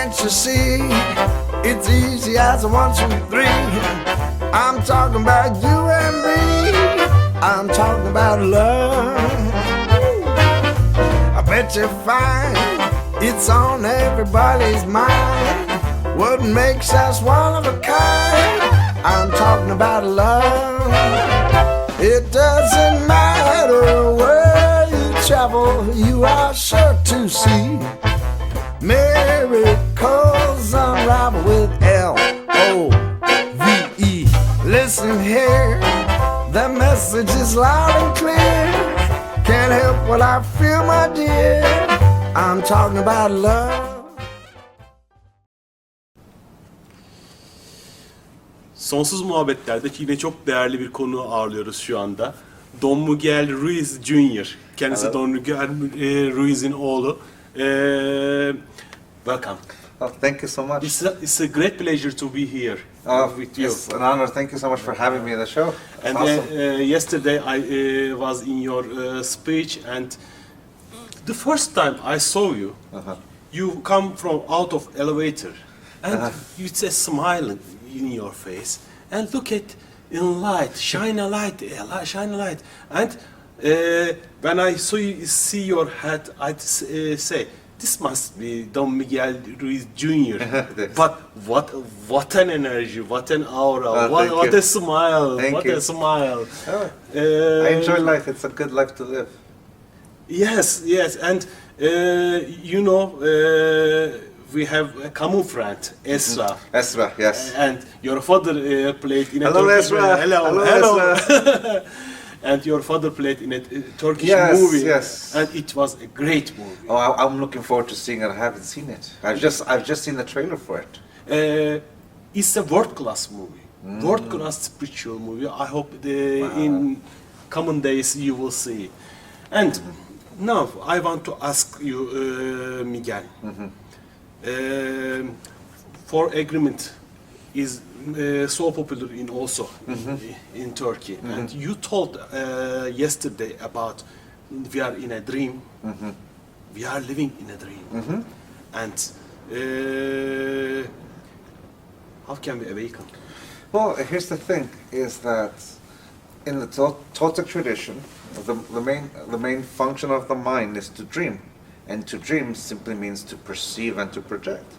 Can't you see? It's easy as a 1, 2, 3. I'm talking about you and me. I'm talking about love. I bet you find it's on everybody's mind. What makes us one of a kind? I'm talking about love. It doesn't matter where you travel, you are sure to see miracles unravel with L-O-V-E. Listen here, the message is loud and clear. Can't help what I feel, my dear. I'm talking about love. Sonsuz Muhabbetler'deki yine çok değerli bir konu ağırlıyoruz şu anda. Don Miguel Ruiz Jr. Kendisi Hello. Don Miguel Ruiz'in oğlu. Welcome. Oh, thank you so much. It's a great pleasure to be here with you. It's an honor. Thank you so much for having me in the show. And Awesome. yesterday I was in your speech, and the first time I saw you, you come from out of elevator, and you just smiling in your face, and look at in light, shine a light, shine a light, and when I see your head, I say, this must be Don Miguel Ruiz Jr. But what an energy, what an aura, what a smile, Thank what you. a smile. Oh, I enjoy life. It's a good life to live. Yes, yes, and you know, we have a common friend, Esra. Esra, yes. And your father played in a Hello, Turkish Esra. Hello, Hello, hello. And your father played in a Turkish Yes, movie. yes. And it was a great movie. Oh, I'm looking forward to seeing it. I haven't seen it. I've just seen the trailer for it. It's a world-class movie, world-class spiritual movie. I hope in coming days you will see it. And now I want to ask you, Miguel, for agreement is so popular in also in Turkey, and you told yesterday about we are in a dream, we are living in a dream, and how can we awaken? Well, here's the thing: is that in the Toltec tradition, the main function of the mind is to dream, and to dream simply means to perceive and to project.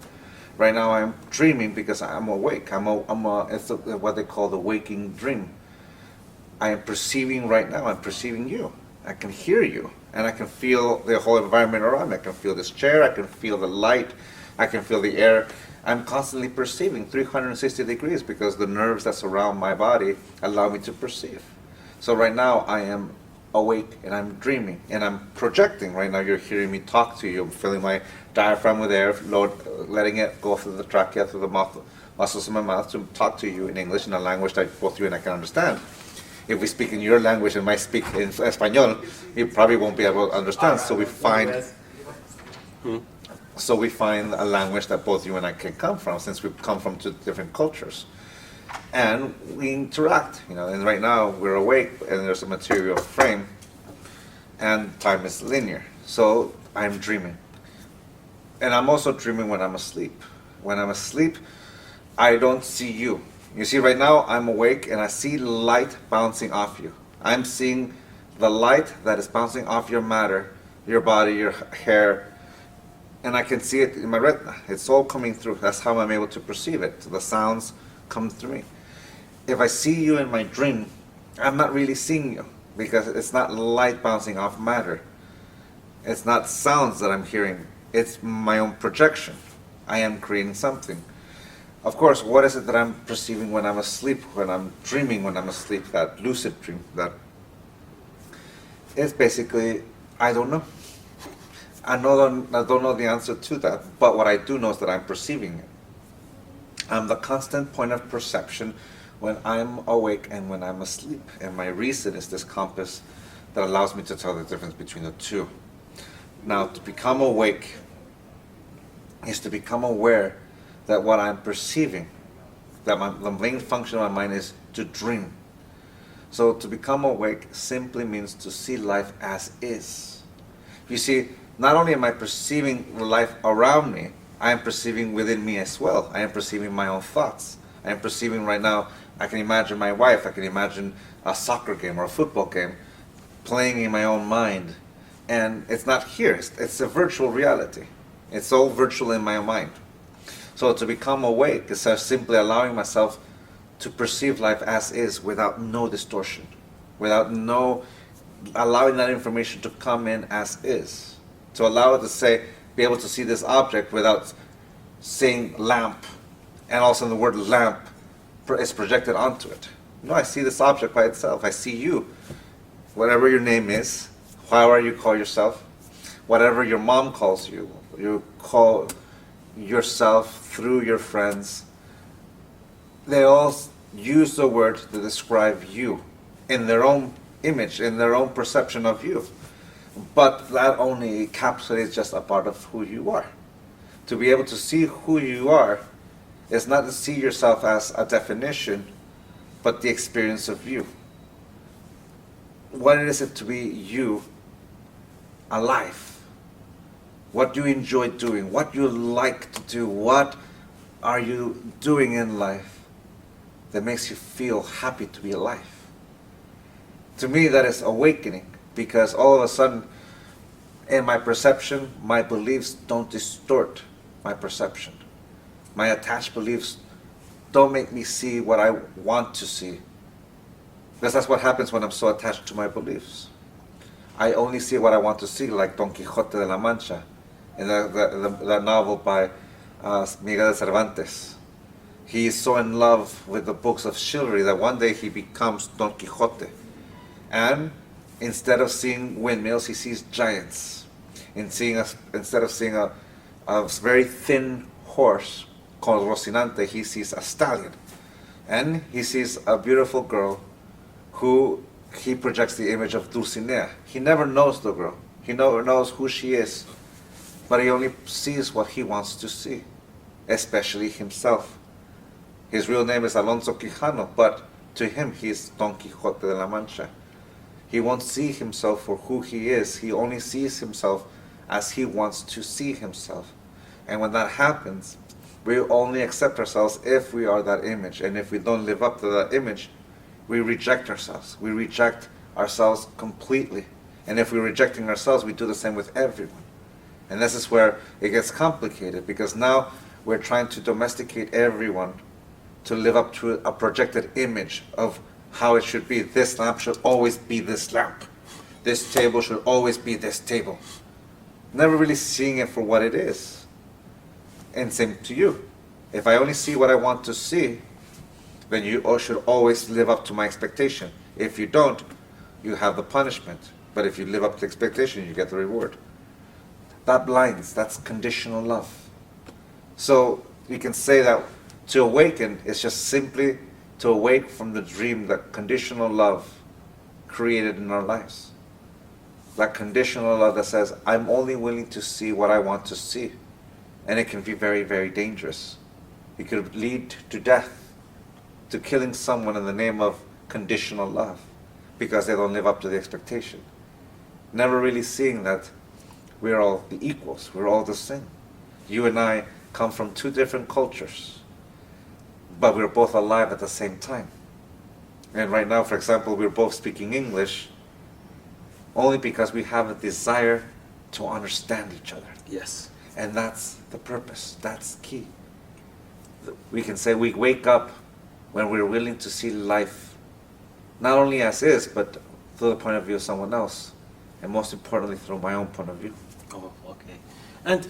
Right now, I'm dreaming because I'm awake. It's what they call the waking dream. I am perceiving right now. I'm perceiving you. I can hear you, and I can feel the whole environment around me. I can feel this chair. I can feel the light. I can feel the air. I'm constantly perceiving 360 degrees because the nerves that surround my body allow me to perceive. So right now, I am awake and I'm dreaming and I'm projecting. Right now, you're hearing me talk to you. I'm filling my diaphragm with air, letting it go through the trachea, through the muscles of my mouth to talk to you in English, in a language that both you and I can understand. If we speak in your language and I speak in Espanol, you probably won't be able to understand. So we find a language that both you and I can come from, since we come from two different cultures. And we interact, and right now we're awake and there's a material frame and time is linear. So I'm dreaming. And I'm also dreaming when I'm asleep. When I'm asleep, I don't see you. You see, right now I'm awake and I see light bouncing off you. I'm seeing the light that is bouncing off your matter, your body, your hair, and I can see it in my retina. It's all coming through. That's how I'm able to perceive it. The sounds come through me. If I see you in my dream, I'm not really seeing you because it's not light bouncing off matter. It's not sounds that I'm hearing. It's my own projection. I am creating something. Of course, what is it that I'm perceiving when I'm asleep, when I'm dreaming when I'm asleep, that lucid dream, that is basically, I don't know. I don't know the answer to that, but what I do know is that I'm perceiving it. I'm the constant point of perception when I'm awake and when I'm asleep, and my reason is this compass that allows me to tell the difference between the two. Now, to become awake is to become aware that what I'm perceiving, that the main function of my mind is to dream. So to become awake simply means to see life as is. You see, not only am I perceiving life around me, I am perceiving within me as well. I am perceiving my own thoughts. I am perceiving right now, I can imagine my wife, I can imagine a soccer game or a football game playing in my own mind. And it's not here, it's a virtual reality. It's all virtual in my mind. So to become awake is simply allowing myself to perceive life as is without no distortion, without allowing that information to come in as is. To allow it to be able to see this object without saying lamp, and also the word lamp is projected onto it. No, I see this object by itself. I see you, whatever your name is, however you call yourself, whatever your mom calls you, you call yourself through your friends. They all use the word to describe you in their own image, in their own perception of you. But that only encapsulates just a part of who you are. To be able to see who you are is not to see yourself as a definition, but the experience of you. What is it to be you alive? What do you enjoy doing? What do you like to do? What are you doing in life that makes you feel happy to be alive? To me, that is awakening, because all of a sudden, in my perception, my beliefs don't distort my perception. My attached beliefs don't make me see what I want to see. Because that's what happens when I'm so attached to my beliefs. I only see what I want to see, like Don Quixote de la Mancha, in the novel by Miguel de Cervantes. He is so in love with the books of chivalry that one day he becomes Don Quixote. And instead of seeing windmills, he sees giants. Instead of seeing a very thin horse called Rocinante, he sees a stallion. And he sees a beautiful girl who he projects the image of Dulcinea. He never knows the girl. He never knows who she is. But he only sees what he wants to see, especially himself. His real name is Alonso Quijano, but to him he is Don Quixote de la Mancha. He won't see himself for who he is. He only sees himself as he wants to see himself. And when that happens, we only accept ourselves if we are that image. And if we don't live up to that image, we reject ourselves. We reject ourselves completely. And if we're rejecting ourselves, we do the same with everyone. And this is where it gets complicated, because now we're trying to domesticate everyone to live up to a projected image of how it should be. This lamp should always be this lamp. This table should always be this table. Never really seeing it for what it is. And same to you. If I only see what I want to see, then you should always live up to my expectation. If you don't, you have the punishment. But if you live up to the expectation, you get the reward. That blinds, that's conditional love. So you can say that to awaken is just simply to awake from the dream that conditional love created in our lives. That conditional love that says, I'm only willing to see what I want to see. And it can be very, very dangerous. It could lead to death, to killing someone in the name of conditional love, because they don't live up to the expectation. Never really seeing that we're all the equals, we're all the same. You and I come from two different cultures, but we're both alive at the same time. And right now, for example, we're both speaking English only because we have a desire to understand each other. Yes. And that's the purpose, that's key. We can say we wake up when we're willing to see life not only as is, but through the point of view of someone else, and most importantly through my own point of view. Oh, okay. And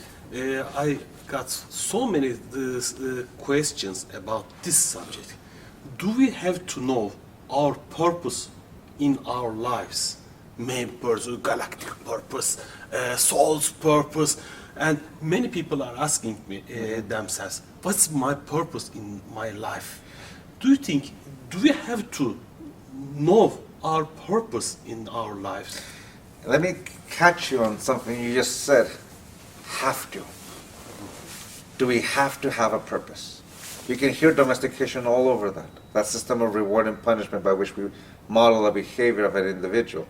I got so many questions about this subject. Do we have to know our purpose in our lives? Main purpose, galactic purpose, soul's purpose. And many people are asking me themselves, what's my purpose in my life? Do we have to know our purpose in our lives? Let me catch you on something you just said. Have to. Do we have to have a purpose? You can hear domestication all over that. That system of reward and punishment by which we model the behavior of an individual.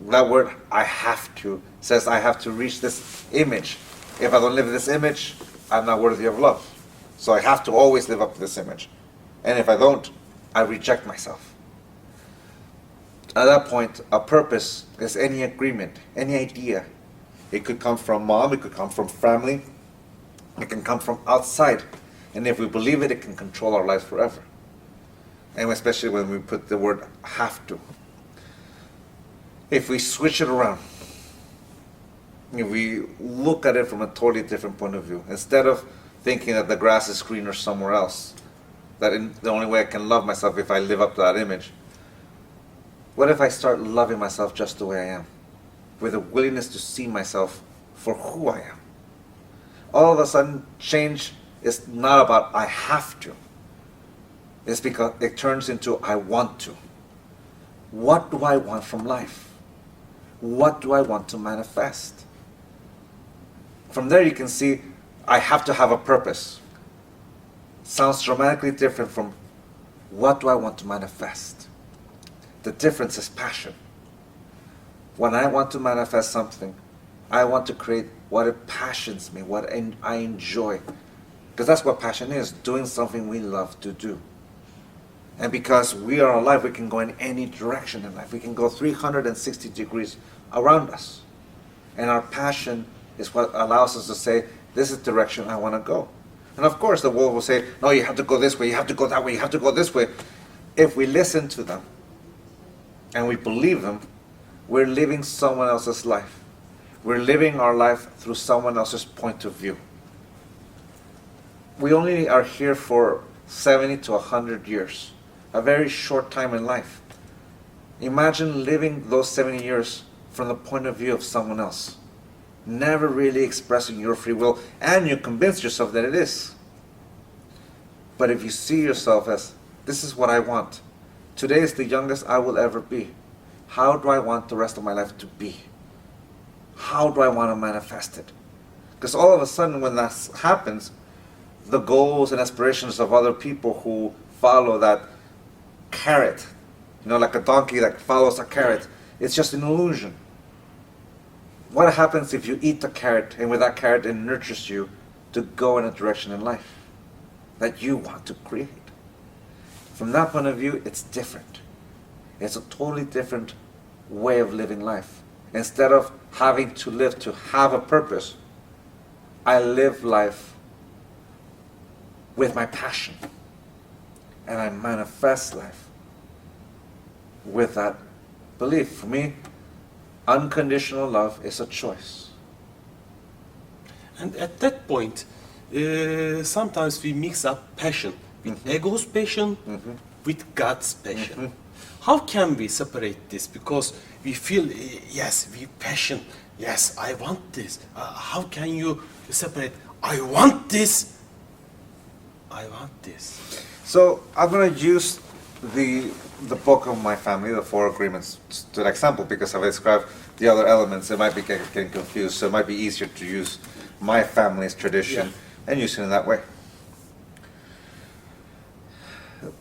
That word, I have to, says I have to reach this image If I don't live this image, I'm not worthy of love. So I have to always live up to this image. And if I don't, I reject myself. At that point, a purpose is any agreement, any idea. It could come from mom, it could come from family, it can come from outside. And if we believe it, it can control our lives forever. And especially when we put the word have to. If we switch it around, if we look at it from a totally different point of view, instead of thinking that the grass is greener somewhere else, that the only way I can love myself if I live up to that image, what if I start loving myself just the way I am, with a willingness to see myself for who I am? All of a sudden, change is not about I have to. It's because it turns into I want to. What do I want from life? What do I want to manifest? From there you can see I have to have a purpose. Sounds dramatically different from what do I want to manifest? The difference is passion. When I want to manifest something, I want to create what it passions me, what I enjoy. Because that's what passion is, doing something we love to do. And because we are alive, we can go in any direction in life. We can go 360 degrees around us. And our passion is what allows us to say, this is the direction I want to go. And of course the world will say, no, you have to go this way, you have to go that way, you have to go this way. If we listen to them and we believe them, we're living someone else's life. We're living our life through someone else's point of view. We only are here for 70 to 100 years, a very short time in life. Imagine living those 70 years from the point of view of someone else, never really expressing your free will, and you convince yourself that it is. But if you see yourself as, this is what I want, today is the youngest I will ever be, how do I want the rest of my life to be? How do I want to manifest it? Because all of a sudden when that happens, the goals and aspirations of other people who follow that carrot, like a donkey that follows a carrot, it's just an illusion. What happens if you eat the carrot, and with that carrot it nurtures you to go in a direction in life that you want to create? From that point of view, it's different. It's a totally different way of living life. Instead of having to live to have a purpose, I live life with my passion. And I manifest life with that belief. For me, unconditional love is a choice. And at that point, sometimes we mix up passion with ego's passion with God's passion. How can we separate this? Because we feel, yes, we passion, yes, I want this. How can you separate, I want this, I want this? So I'm going to use the book of my family, the Four Agreements, to an example, because if I describe the other elements, it might be getting confused, so it might be easier to use my family's tradition and use it in that way.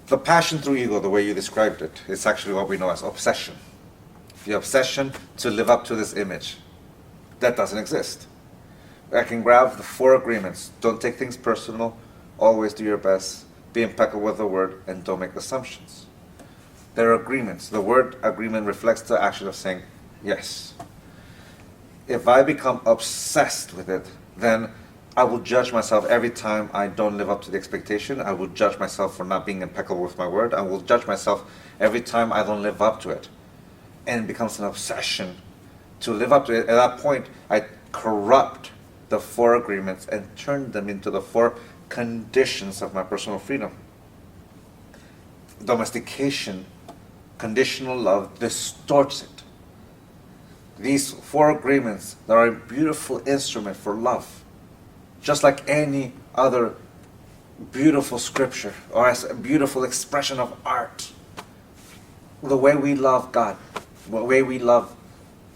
The passion through ego, the way you described it, is actually what we know as obsession. The obsession to live up to this image. That doesn't exist. I can grab the Four Agreements. Don't take things personal, always do your best, be impeccable with the word, and don't make assumptions. They're agreements. The word agreement reflects the action of saying yes. If I become obsessed with it, then I will judge myself every time I don't live up to the expectation. I will judge myself for not being impeccable with my word. I will judge myself every time I don't live up to it. And it becomes an obsession to live up to it. At that point, I corrupt the Four Agreements and turn them into the four conditions of my personal freedom. Domestication, conditional love, distorts it. These Four Agreements are a beautiful instrument for love. Just like any other beautiful scripture or as a beautiful expression of art. The way we love God, the way we love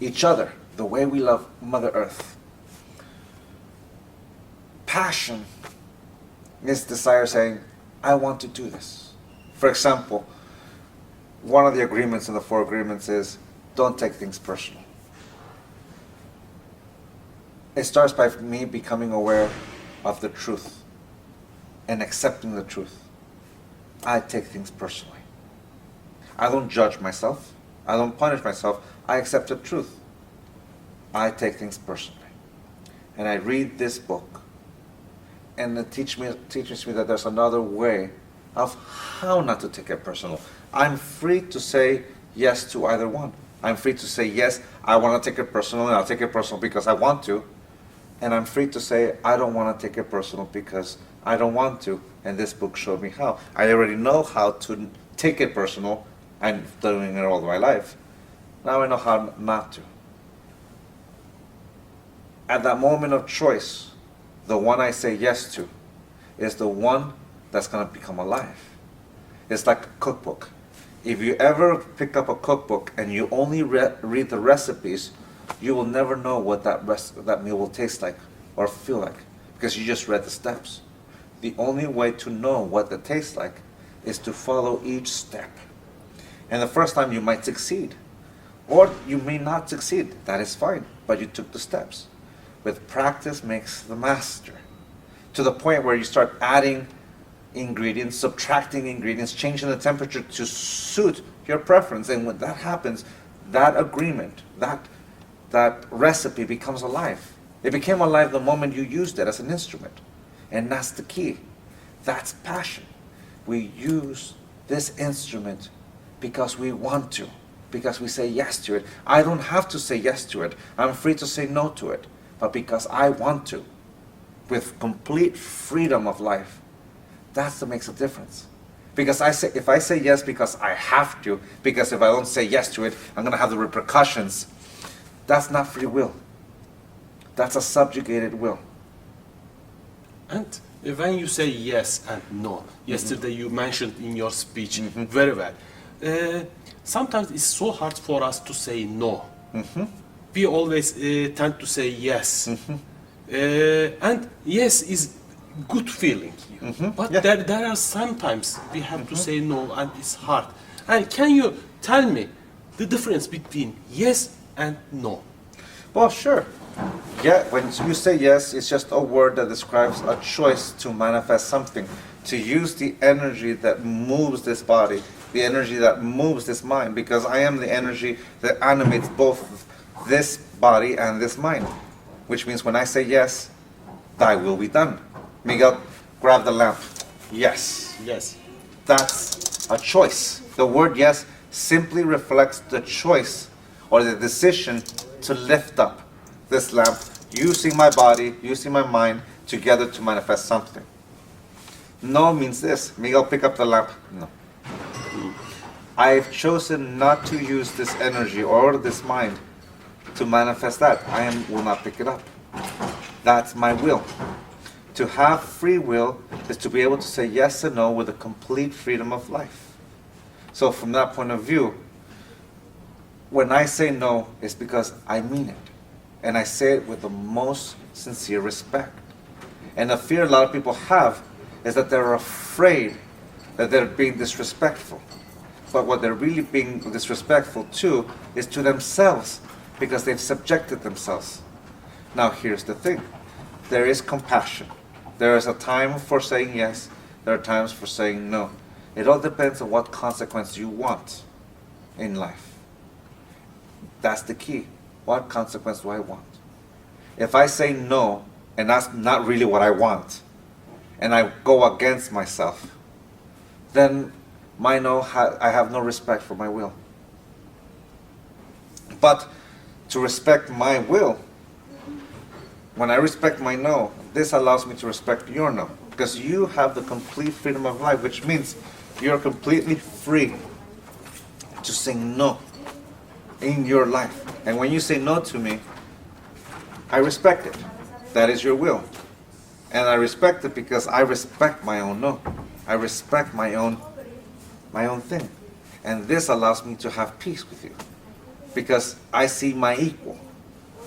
each other, the way we love Mother Earth. Passion is desire saying, I want to do this. For example, one of the agreements in the Four Agreements is, don't take things personal. It starts by me becoming aware of the truth and accepting the truth. I take things personally. I don't judge myself. I don't punish myself. I accept the truth. I take things personally. And I read this book, and it teaches me that there's another way of how not to take it personal. I'm free to say yes to either one. I'm free to say, yes, I want to take it personal, and I'll take it personal because I want to. And I'm free to say, I don't want to take it personal because I don't want to. And this book showed me how. I already know how to take it personal. I'm doing it all my life. Now I know how not to. At that moment of choice, the one I say yes to is the one that's going to become alive. It's like a cookbook. If you ever pick up a cookbook and you only read the recipes, you will never know what that meal will taste like or feel like, because you just read the steps. The only way to know what it tastes like is to follow each step. And the first time you might succeed, or you may not succeed. That is fine, but you took the steps. With practice makes the master. To the point where you start adding ingredients, subtracting ingredients, changing the temperature to suit your preference. And when that happens, that agreement, that recipe becomes alive. It became alive the moment you used it as an instrument. And that's the key. That's passion. We use this instrument because we want to, because we say yes to it. I don't have to say yes to it. I'm free to say no to it. But because I want to, with complete freedom of life, that's what makes a difference. Because if I say yes because I have to, because if I don't say yes to it, I'm going to have the repercussions, that's not free will. That's a subjugated will. And when you say yes and no, yesterday you mentioned in your speech very well, sometimes it's so hard for us to say no. We always tend to say yes. And yes is good feeling. But there are sometimes we have to say no, and it's hard. And can you tell me the difference between yes and no? Well, sure. Yeah, when you say yes, it's just a word that describes a choice to manifest something, to use the energy that moves this body, the energy that moves this mind, because I am the energy that animates both this body and this mind. Which means when I say yes, thy will be done. Miguel, grab the lamp. Yes. Yes. That's a choice. The word yes simply reflects the choice or the decision to lift up this lamp, using my body, using my mind together to manifest something. No means this. Miguel, pick up the lamp. No. I've chosen not to use this energy or this mind to manifest that. Will not pick it up. That's my will. To have free will is to be able to say yes and no with a complete freedom of life. So from that point of view, when I say no, it's because I mean it. And I say it with the most sincere respect. And the fear a lot of people have is that they're afraid that they're being disrespectful. But what they're really being disrespectful to is to themselves, because they've subjected themselves. Now here's the thing. There is compassion. There is a time for saying yes. There are times for saying no. It all depends on what consequence you want in life. That's the key. What consequence do I want? If I say no, and that's not really what I want, and I go against myself, then my no, I have no respect for my will. But to respect my will, when I respect my no, this allows me to respect your no. Because you have the complete freedom of life, which means you're completely free to say no in your life. And when you say no to me, I respect it. That is your will. And I respect it because I respect my own no. I respect my own thing. And this allows me to have peace with you. Because I see my equal.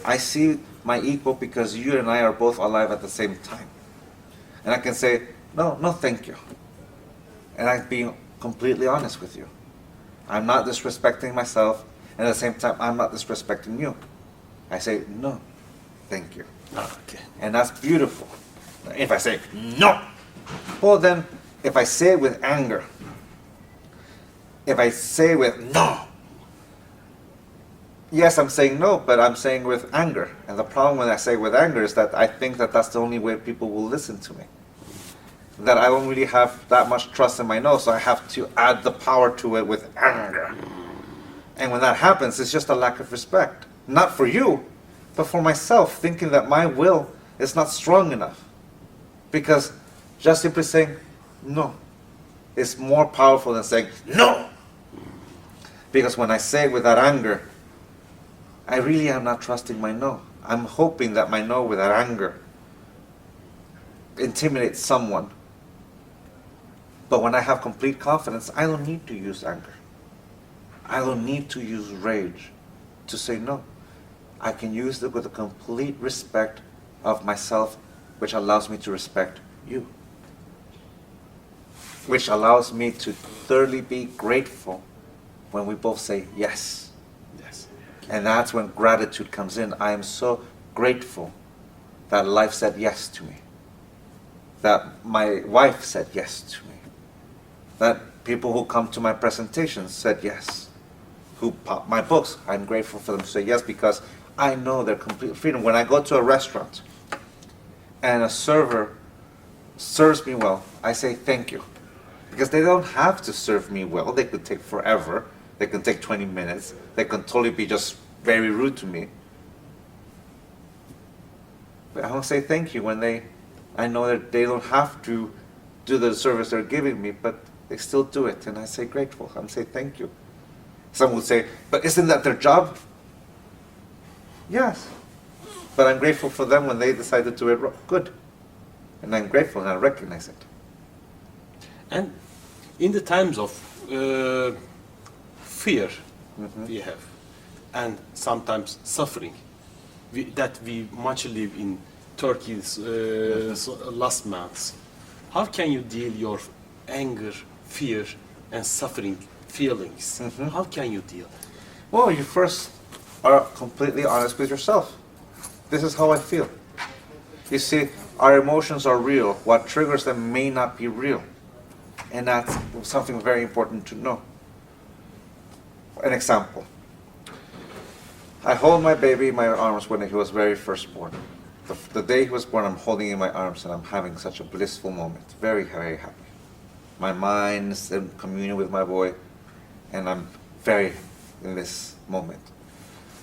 I see my equal because you and I are both alive at the same time. And I can say, no, thank you. And I'm being completely honest with you. I'm not disrespecting myself, and at the same time, I'm not disrespecting you. I say, no, thank you. Okay. And that's beautiful. If I say no, well then, if I say it with anger, if I say with no, yes, I'm saying no, but I'm saying with anger. And the problem when I say with anger is that I think that that's the only way people will listen to me. That I don't really have that much trust in my no, so I have to add the power to it with anger. And when that happens, it's just a lack of respect. Not for you, but for myself, thinking that my will is not strong enough. Because just simply saying no is more powerful than saying no. Because when I say it with that anger, I really am not trusting my no. I'm hoping that my no with that anger intimidates someone. But when I have complete confidence, I don't need to use anger. I don't need to use rage to say no. I can use it with a complete respect of myself, which allows me to respect you. Which allows me to thoroughly be grateful when we both say yes. Yes. And that's when gratitude comes in. I am so grateful that life said yes to me. That my wife said yes to me. That people who come to my presentations said yes. Who pop my books, I'm grateful for them to say yes because I know their complete freedom. When I go to a restaurant and a server serves me well, I say thank you. Because they don't have to serve me well. They could take forever. They can take 20 minutes. They can totally be just very rude to me. But I don't say thank you when I know that they don't have to do the service they're giving me, but they still do it. And I say grateful. I'm saying thank you. Some would say, but isn't that their job? Yes. But I'm grateful for them when they decide to do it good. And I'm grateful and I recognize it. And in the times of fear we have, and sometimes suffering, that we much live in Turkey's last months, how can you deal your anger, fear, and suffering feelings? How can you deal? Well, you first are completely honest with yourself. This is how I feel. You see, our emotions are real. What triggers them may not be real. And that's something very important to know. An example. I hold my baby in my arms when he was very first born. The day he was born, I'm holding him in my arms and I'm having such a blissful moment. Very, very happy. My mind is in communion with my boy and I'm very in this moment.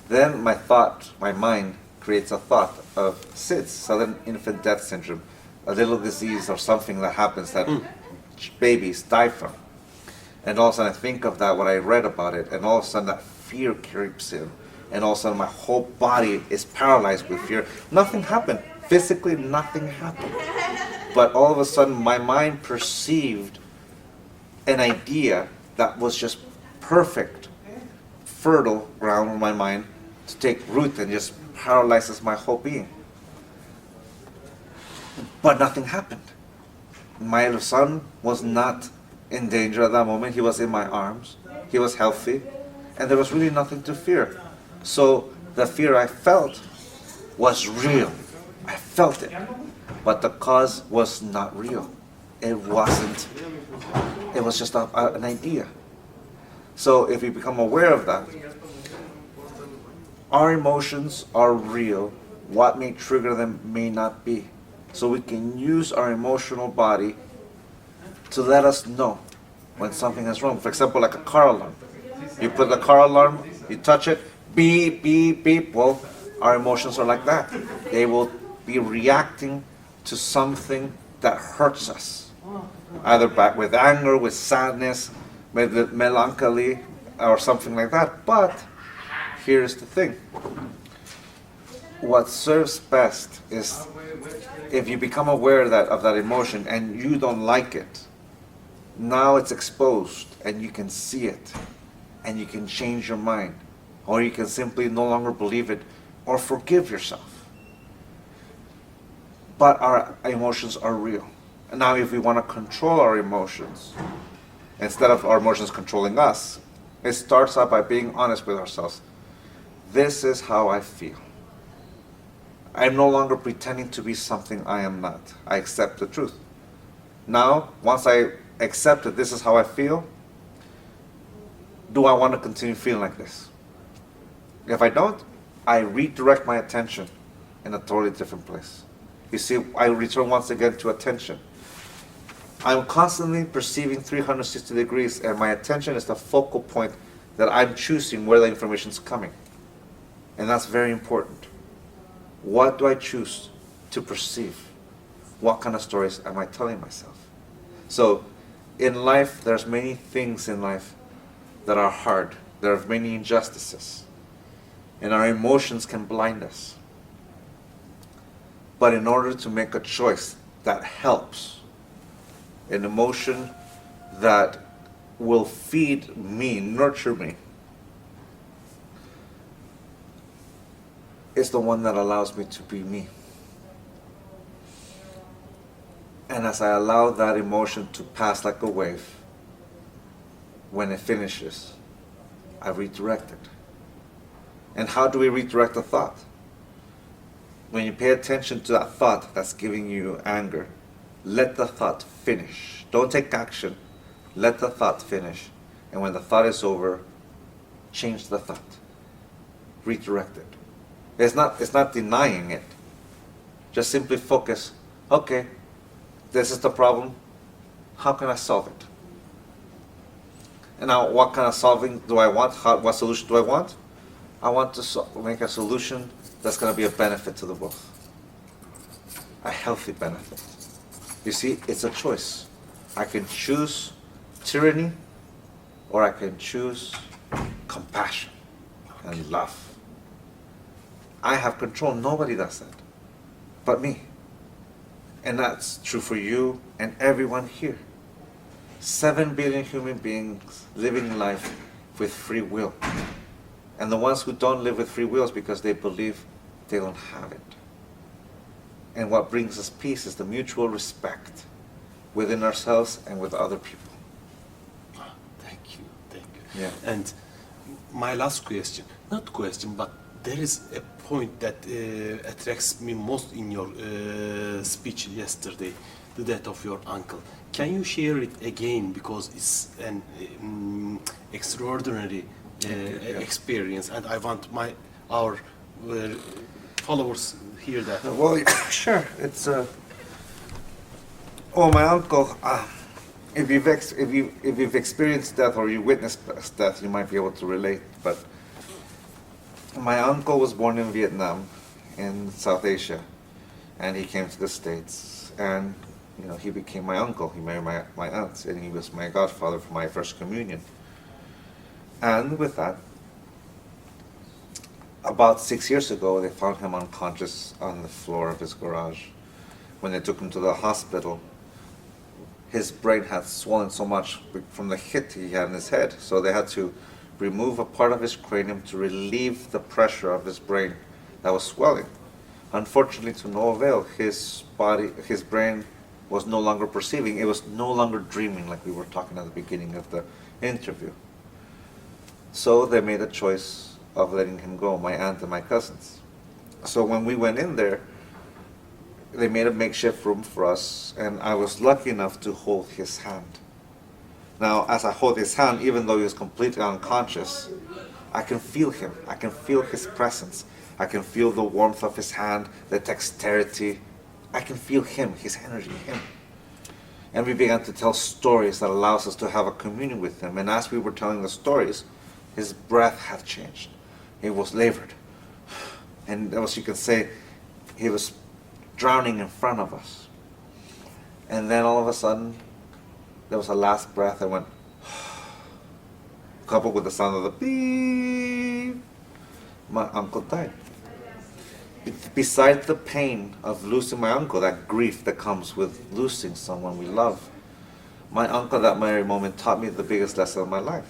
Then my mind creates a thought of SIDS, sudden infant death syndrome, a little disease or something that happens that babies die from. And all of a sudden I think of that when I read about it, and all of a sudden that fear creeps in, and all of a sudden my whole body is paralyzed with fear. Nothing happened. Physically, nothing happened. But all of a sudden my mind perceived an idea that was just perfect, fertile ground in my mind to take root and just paralyzes my whole being. But nothing happened. My son was not in danger at that moment. He was in my arms. He was healthy. And there was really nothing to fear. So the fear I felt was real. I felt it. But the cause was not real. It wasn't. It was just an idea. So if we become aware of that, our emotions are real. What may trigger them may not be. So we can use our emotional body to let us know when something is wrong. For example, like a car alarm. You put the car alarm, you touch it, beep, beep, beep. Well, our emotions are like that. They will be reacting to something that hurts us. Either back with anger, with sadness, with melancholy, or something like that. But here's the thing. What serves best is if you become aware of that emotion and you don't like it, now it's exposed and you can see it and you can change your mind, or you can simply no longer believe it or forgive yourself. But our emotions are real. And now if we want to control our emotions, instead of our emotions controlling us, it starts out by being honest with ourselves. This is how I feel. I'm no longer pretending to be something I am not. I accept the truth. Now, once I accept that this is how I feel, do I want to continue feeling like this? If I don't, I redirect my attention in a totally different place. You see, I return once again to attention. I'm constantly perceiving 360 degrees, and my attention is the focal point that I'm choosing where the information is coming. And that's very important. What do I choose to perceive? What kind of stories am I telling myself? So, in life, there's many things in life that are hard. There are many injustices. And our emotions can blind us. But in order to make a choice that helps, an emotion that will feed me, nurture me, is the one that allows me to be me. And as I allow that emotion to pass like a wave, when it finishes, I redirect it. And how do we redirect a thought? When you pay attention to that thought that's giving you anger, let the thought finish. Don't take action. Let the thought finish. And when the thought is over, change the thought. Redirect it. It's not denying it. Just simply focus. Okay, this is the problem. How can I solve it? And now, what kind of solving do I want? What solution do I want? I want to make a solution that's going to be a benefit to the both. A healthy benefit. You see, it's a choice. I can choose tyranny, or I can choose compassion and love. I have control. Nobody does that but me. And that's true for you and everyone here. 7 billion human beings living life with free will. And the ones who don't live with free will is because they believe they don't have it. And what brings us peace is the mutual respect within ourselves and with other people. Thank you. Yeah. And my last question, not question, but there is a point that attracts me most in your speech yesterday, the death of your uncle. Can you share it again, because it's an extraordinary experience, and I want our followers hear that. Well, sure. It's my uncle. If you've experienced death or you witnessed death, you might be able to relate. But my uncle was born in Vietnam, in South Asia, and he came to the States, and he became my uncle. He married my aunt, and he was my godfather for my first communion. And with that, about 6 years ago, they found him unconscious on the floor of his garage. When they took him to the hospital, his brain had swollen so much from the hit he had in his head, so they had to remove a part of his cranium to relieve the pressure of his brain that was swelling. Unfortunately, to no avail. His brain was no longer perceiving. It was no longer dreaming, like we were talking at the beginning of the interview. So they made a choice of letting him go, my aunt and my cousins. So when we went in there, they made a makeshift room for us, and I was lucky enough to hold his hand. Now, as I hold his hand, even though he was completely unconscious, I can feel him. I can feel his presence. I can feel the warmth of his hand, the dexterity. I can feel him, his energy, him. And we began to tell stories that allows us to have a communion with him. And as we were telling the stories, his breath had changed. It was labored. And as you can say, he was drowning in front of us. And then all of a sudden, there was a last breath that went, coupled with the sound of the beep. My uncle died. Besides the pain of losing my uncle, that grief that comes with losing someone we love, my uncle that very moment taught me the biggest lesson of my life.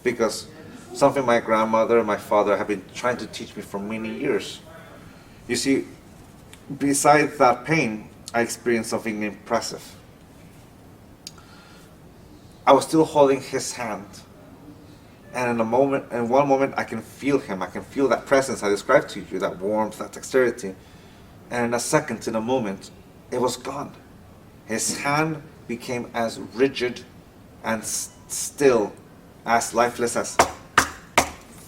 Because something my grandmother and my father have been trying to teach me for many years. You see, besides that pain, I experienced something impressive. I was still holding his hand, and in one moment I can feel him. I can feel that presence I described to you, that warmth, that dexterity. And in a second, in a moment, it was gone. His hand became as rigid and still, as lifeless as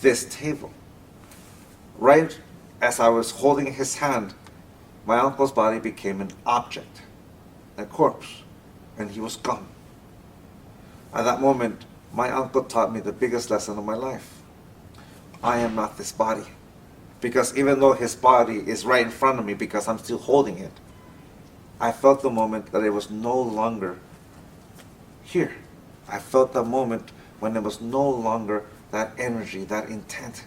this table. Right as I was holding his hand, my uncle's body became an object, a corpse, and he was gone. At that moment, my uncle taught me the biggest lesson of my life. I am not this body. Because even though his body is right in front of me because I'm still holding it, I felt the moment that it was no longer here. I felt the moment when it was no longer that energy, that intent.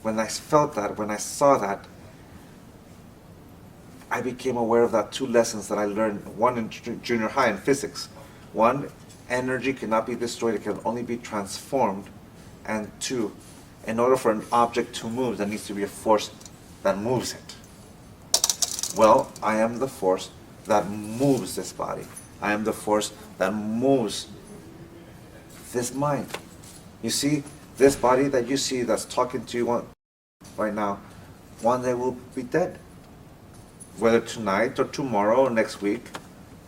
When I felt that, when I saw that, I became aware of that two lessons that I learned, one in junior high in physics. One, energy cannot be destroyed, it can only be transformed. And two, in order for an object to move, there needs to be a force that moves it. Well, I am the force that moves this body. I am the force that moves this mind. You see, this body that you see that's talking to you right now, one day will be dead. Whether tonight or tomorrow or next week.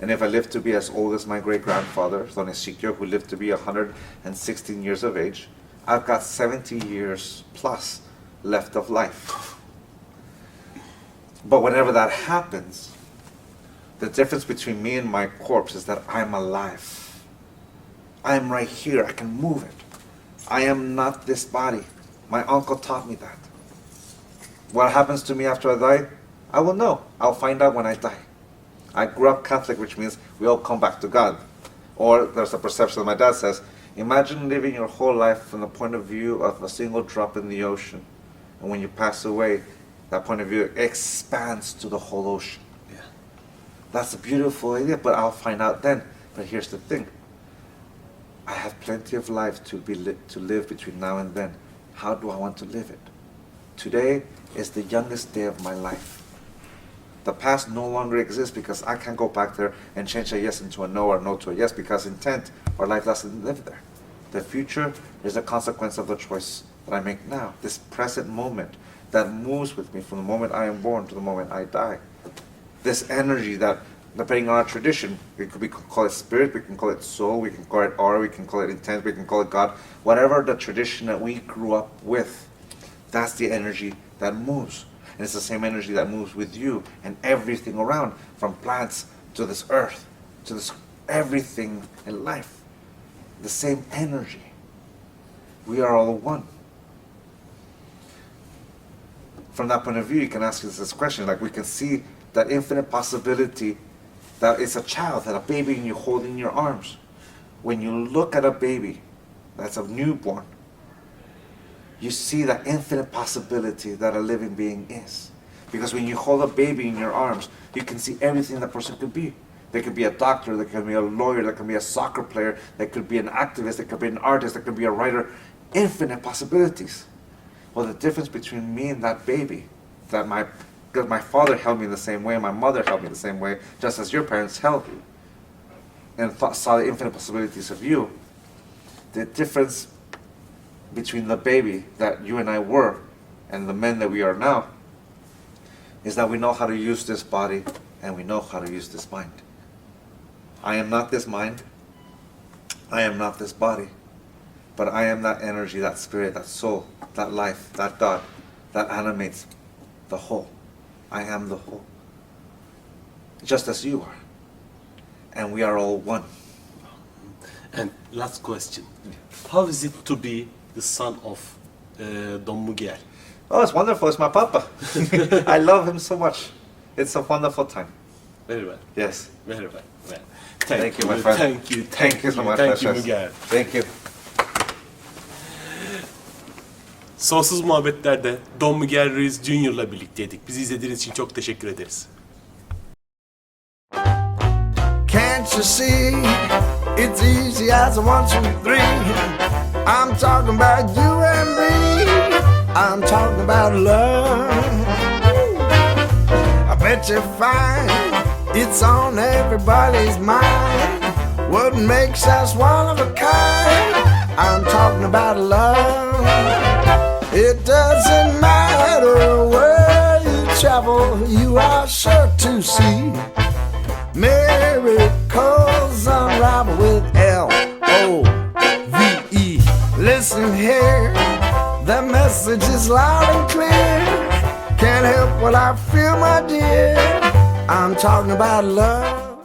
And if I live to be as old as my great-grandfather, Don Miguel, who lived to be 116 years of age, I've got 70 years plus left of life. But whenever that happens, the difference between me and my corpse is that I'm alive. I'm right here, I can move it. I am not this body. My uncle taught me that. What happens to me after I die, I will know. I'll find out when I die. I grew up Catholic, which means we all come back to God. Or there's a perception that my dad says, imagine living your whole life from the point of view of a single drop in the ocean. And when you pass away, that point of view expands to the whole ocean. Yeah. That's a beautiful idea, but I'll find out then. But here's the thing. I have plenty of life to live between now and then. How do I want to live it? Today is the youngest day of my life. The past no longer exists because I can't go back there and change a yes into a no or no to a yes because intent or life doesn't live there. The future is a consequence of the choice that I make now. This present moment that moves with me from the moment I am born to the moment I die. This energy that, depending on our tradition, we can call it spirit, we can call it soul, we can call it aura, we can call it intent, we can call it God. Whatever the tradition that we grew up with, that's the energy that moves. And it's the same energy that moves with you and everything around, from plants to this earth, to this everything in life. The same energy. We are all one. From that point of view, you can ask yourself this question, like we can see that infinite possibility that it's a child, that a baby and you hold in your arms. When you look at a baby that's a newborn, you see that infinite possibility that a living being is. Because when you hold a baby in your arms, you can see everything that person could be. They could be a doctor, they could be a lawyer, they could be a soccer player, they could be an activist, they could be an artist, they could be a writer. Infinite possibilities. Well, the difference between me and that baby, because my father held me the same way, my mother held me the same way, just as your parents held you, and saw the infinite possibilities of you. The difference between the baby that you and I were and the men that we are now is that we know how to use this body and we know how to use this mind. I am not this mind, I am not this body, but I am that energy, that spirit, that soul, that life, that God that animates the whole. I am the whole, just as you are, and we are all one. And last question, how is it to be the son of Don Miguel? Oh, it's wonderful. It's my papa. I love him so much. It's a wonderful time. Very well. Yes. Very well. Well, Thank you, my friend. Thank you so much. Thank you, precious. Miguel. Thank you. Sonsuz Muhabbetler'de Don Miguel Ruiz Jr.'la birlikteydik. Bizi izlediğiniz için çok teşekkür ederiz. Can't you see? It's easy as a 1, 2, 3. I'm talking about you and me. I'm talking about love. I bet you find it's on everybody's mind. What makes us one of a kind? I'm talking about love. It doesn't matter where you travel, you are sure to see miracles unravel with L-O-V-E. Listen here, the message is loud and clear. Can't help what I feel, my dear. I'm talking about love.